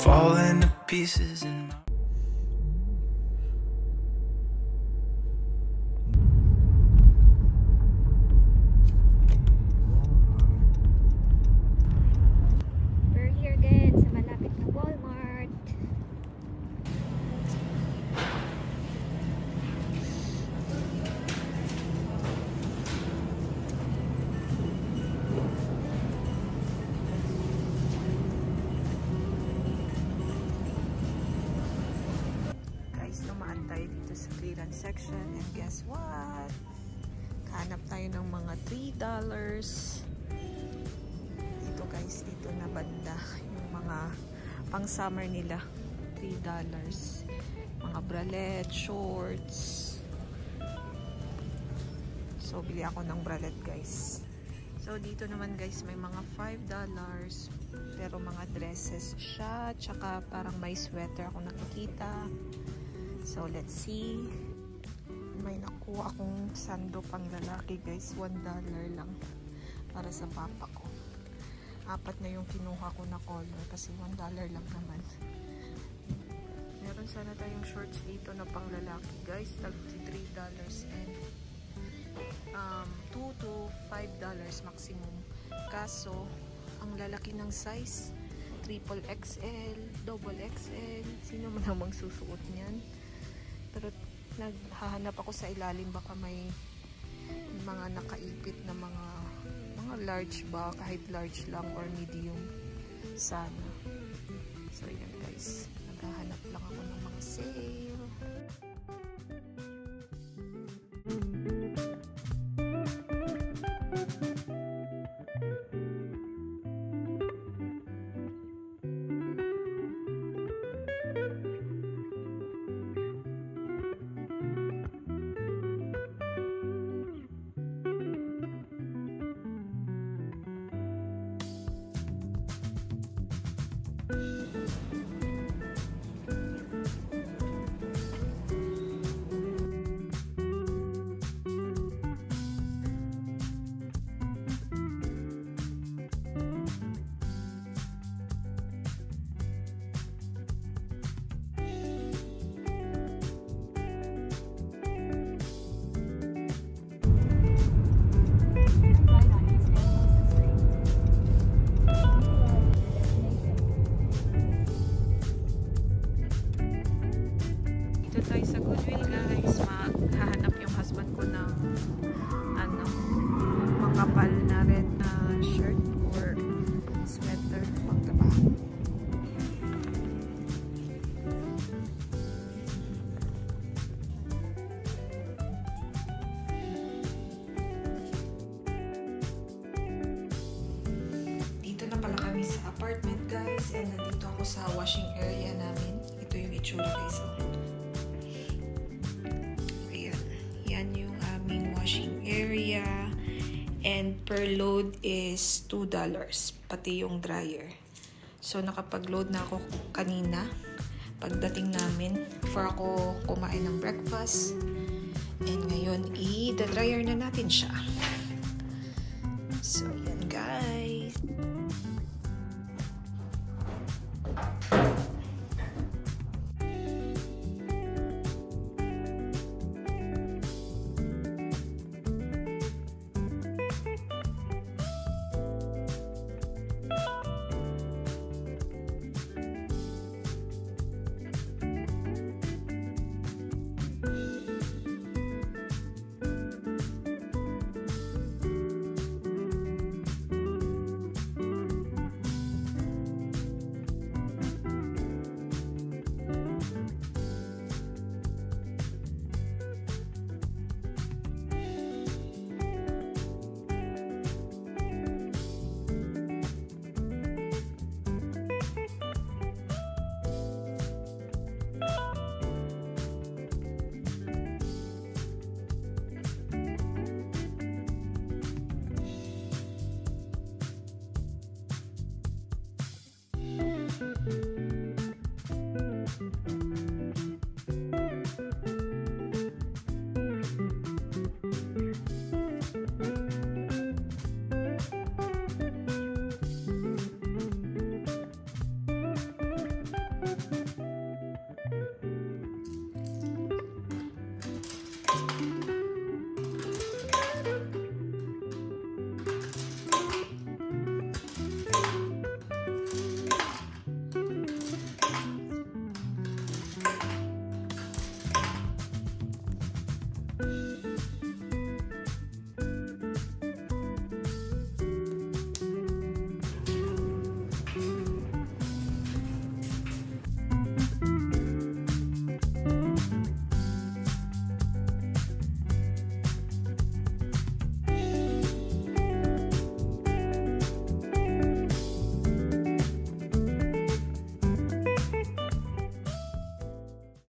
falling to pieces in my We're here again sa malapit na Walmart. Guys, lumaan tayo dito sa clearance section and guess what? Hanap tayo ng mga $3. Dito guys, dito na banda yung mga pang summer nila. $3. Mga bralette, shorts. So, bili ako ng bralette guys. So, dito naman guys, may mga $5. Pero mga dresses siya. Tsaka parang may sweater akong nakikita. So, let's see. May nakuha akong sando pang lalaki guys. $1 lang. Para sa papa ko. 4 na yung kinuha ko na color. Kasi $1 lang naman. Meron sana tayong shorts dito na pang lalaki guys. $3 and $2 to $5 maximum. Kaso, ang lalaki ng size, triple XL, double XL. Sino man namang susuot niyan? Pero naghahanap ako sa ilalim, baka may mga nakaipit na mga large ba, kahit large lang or medium sana. So yan guys, naghahanap lang ako ng mga sale. Dito tayo sa Goodwill guys, maghahanap yung husband ko ng makapal na red na shirt or sweater pang trabaho. Dito na pala kami sa apartment guys, and nandito ako sa washing area namin. Ito yung itsura guys. Yan yung aming washing area, and per load is $2 pati yung dryer. So nakapag-load na ako kanina pagdating namin before ako kumain ng breakfast, and ngayon i-dryer na natin siya. So yan guys. Thank you.